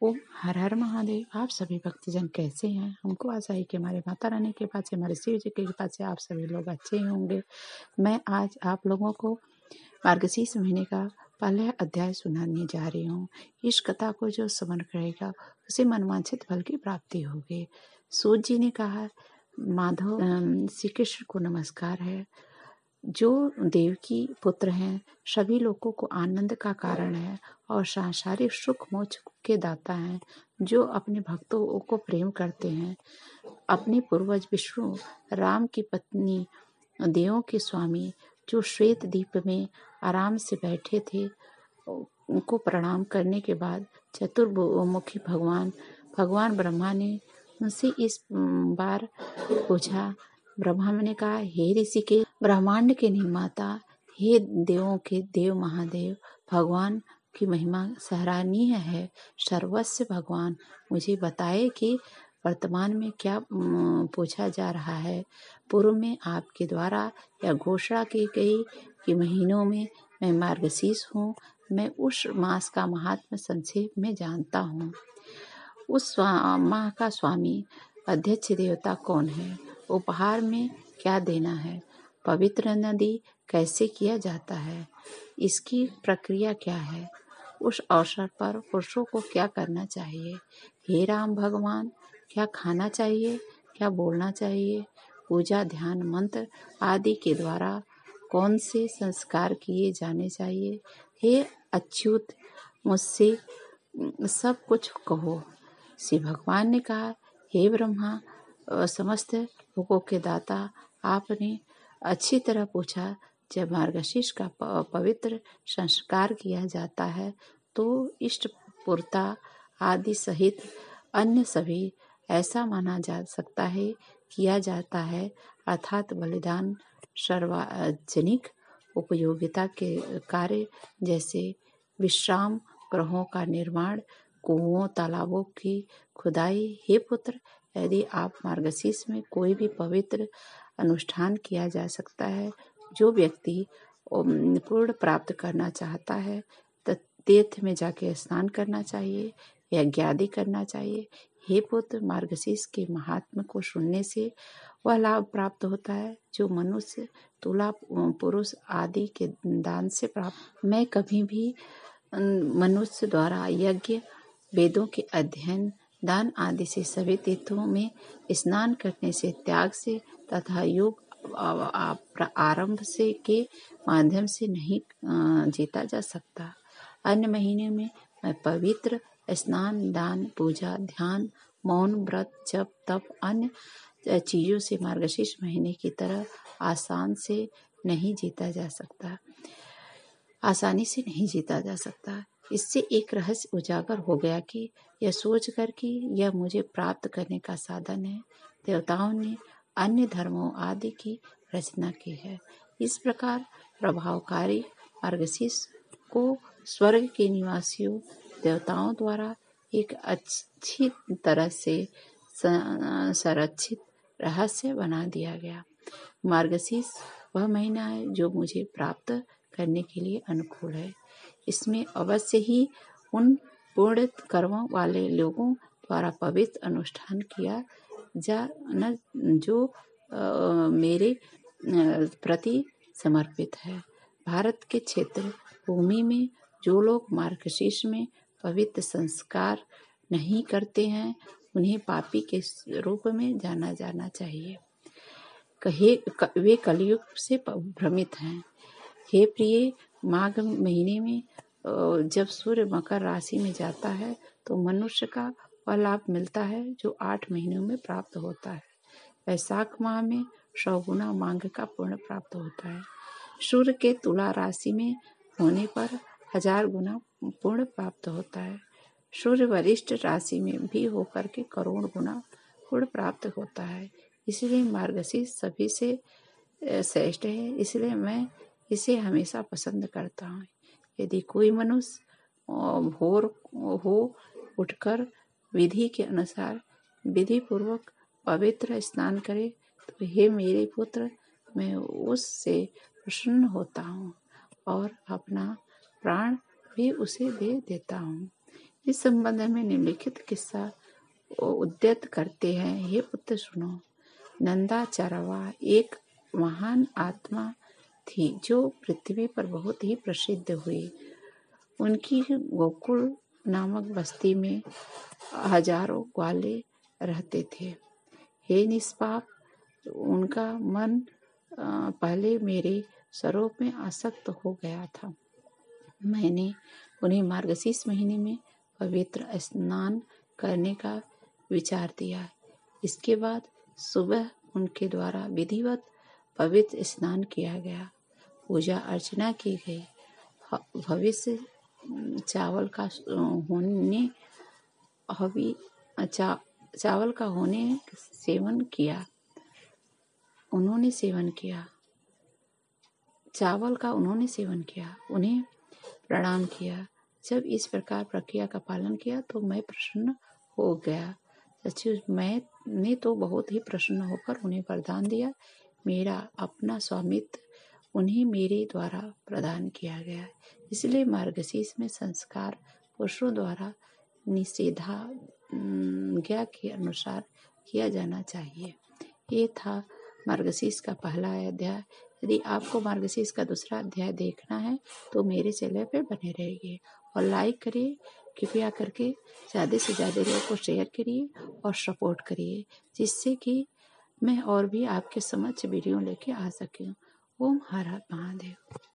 ओम हर हर महादेव। आप सभी भक्तजन कैसे हैं? हमको आशा है कि हमारे माता रानी के पास से, हमारे शिव जी के पास से आप सभी लोग अच्छे ही होंगे। मैं आज आप लोगों को मार्गशीर्ष महीने का पहला अध्याय सुनाने जा रही हूँ। इस कथा को जो श्रवण करेगा उसे मनवांछित फल की प्राप्ति होगी। सूत जी ने कहा, माधव श्री कृष्ण को नमस्कार है, जो देवकी पुत्र हैं, सभी लोगों को आनंद का कारण है और सांसारिक सुख मोक्ष के दाता हैं, जो अपने भक्तों को प्रेम करते हैं। अपने पूर्वज विष्णु राम की पत्नी देवों के स्वामी, जो श्वेत द्वीप में आराम से बैठे थे, उनको प्रणाम करने के बाद चतुर्मुखी भगवान ब्रह्मा ने उनसे इस बार पूछा। ब्रह्मा ने कहा, हे ऋषि के ब्रह्मांड के निर्माता, हे देवों के देव महादेव, भगवान की महिमा सराहनीय है। सर्वस्व भगवान, मुझे बताए कि वर्तमान में क्या पूछा जा रहा है। पूर्व में आपके द्वारा यह घोषणा की गई कि महीनों में मैं मार्गशीर्ष हूँ। मैं उस मास का महात्म्य संक्षेप में जानता हूँ। उस माह का स्वामी अध्यक्ष देवता कौन है? उपहार में क्या देना है? पवित्र नदी कैसे किया जाता है? इसकी प्रक्रिया क्या है? उस अवसर पर पुरुषों को क्या करना चाहिए? हे राम भगवान, क्या खाना चाहिए, क्या बोलना चाहिए? पूजा, ध्यान, मंत्र आदि के द्वारा कौन से संस्कार किए जाने चाहिए? हे अच्युत, मुझसे सब कुछ कहो। श्री भगवान ने कहा, हे ब्रह्मा, समस्त लोगों के दाता, आपने अच्छी तरह पूछा। जब मार्गशीर्ष का पवित्र संस्कार किया जाता है तो इष्ट पूर्ता आदि सहित अन्य सभी ऐसा माना जा सकता है किया जाता है, अर्थात बलिदान सार्वजनिक उपयोगिता के कार्य जैसे विश्राम गृहों का निर्माण, कुओं तालाबों की खुदाई। हे पुत्र, यदि आप मार्गशीर्ष में कोई भी पवित्र अनुष्ठान किया जा सकता है, जो व्यक्ति पूर्ण प्राप्त करना चाहता है तो तीर्थ में जाके स्नान करना चाहिए, यज्ञादि करना चाहिए। हे पुत्र, मार्गशीर्ष के महात्म्य को सुनने से वह लाभ प्राप्त होता है जो मनुष्य, तुला, पुरुष आदि के दान से प्राप्त। मैं कभी भी मनुष्य द्वारा यज्ञ, वेदों के अध्ययन, दान आदि से सभी तीर्थों में स्नान करने से, त्याग से तथा योग आरंभ से के माध्यम से नहीं जीता जा सकता। अन्य महीने में मैं पवित्र स्नान, दान, पूजा, ध्यान, मौन, व्रत, जप, तप अन्य चीजों से मार्गशीर्ष महीने की तरह आसानी से नहीं जीता जा सकता। इससे एक रहस्य उजागर हो गया कि यह सोचकर कि यह मुझे प्राप्त करने का साधन है, देवताओं ने अन्य धर्मों आदि की रचना की है। इस प्रकार प्रभावकारी मार्गशीर्ष को स्वर्ग के निवासियों देवताओं द्वारा एक अच्छी तरह से संरक्षित रहस्य बना दिया गया। मार्गशीर्ष वह महीना है जो मुझे प्राप्त करने के लिए अनुकूल है। इसमें अवश्य ही उन पूर्ण कर्मों वाले लोगों द्वारा पवित्र अनुष्ठान किया जाना जो मेरे प्रति समर्पित है। भारत के क्षेत्र भूमि में जो लोग मार्गशीर्ष में पवित्र संस्कार नहीं करते हैं, उन्हें पापी के रूप में जाना जाना चाहिए। वे कलयुग से भ्रमित हैं। हे प्रिय, माघ महीने में जब सूर्य मकर राशि में जाता है तो मनुष्य का वह लाभ मिलता है जो 8 महीनों में प्राप्त होता है। वैशाख माह में 100 गुना माघ का पुण्य प्राप्त होता है। सूर्य के तुला राशि में होने पर 1000 गुना पुण्य प्राप्त होता है। सूर्य वरिष्ठ राशि में भी होकर के करोड़ गुना पुण्य प्राप्त होता है। इसलिए मार्गशीर्ष सभी से श्रेष्ठ है, इसलिए मैं इसे हमेशा पसंद करता हूँ। यदि कोई मनुष्य भोर हो उठकर विधि के अनुसार विधि पूर्वक पवित्र स्नान करे तो हे मेरे पुत्र, मैं उससे प्रसन्न होता हूँ और अपना प्राण भी उसे दे देता हूँ। इस संबंध में निम्नलिखित किस्सा उद्धृत करते हैं। हे पुत्र सुनो, नंदाचार्वा एक महान आत्मा थी जो पृथ्वी पर बहुत ही प्रसिद्ध हुई। उनकी गोकुल नामक बस्ती में हजारों ग्वाले रहते थे। हे निष्पाप, उनका मन पहले मेरे स्वरूप में आसक्त हो गया था। मैंने उन्हें मार्गशीर्ष महीने में पवित्र स्नान करने का विचार दिया। इसके बाद सुबह उनके द्वारा विधिवत पवित्र स्नान किया गया, पूजा अर्चना की गई, भविष्य चावल का होने सेवन किया। उन्होंने सेवन किया, उन्हें प्रणाम किया। जब इस प्रकार प्रक्रिया का पालन किया तो मैं प्रसन्न हो गया। सचमुच मैंने तो बहुत ही प्रसन्न होकर उन्हें वरदान दिया। मेरा अपना स्वामित्व उन्हें मेरे द्वारा प्रदान किया गया। इसलिए मार्गशीर्ष में संस्कार पुरुषों द्वारा निषेधाज्ञा के अनुसार किया जाना चाहिए। ये था मार्गशीर्ष का पहला अध्याय। यदि आपको मार्गशीर्ष का दूसरा अध्याय देखना है तो मेरे चैनल पे बने रहिए और लाइक करिए, कृपया करके ज़्यादा से ज़्यादा लोगों को शेयर करिए और सपोर्ट करिए, जिससे कि मैं और भी आपके समक्ष वीडियो लेके आ सकूं। ओम हर हर महादेव।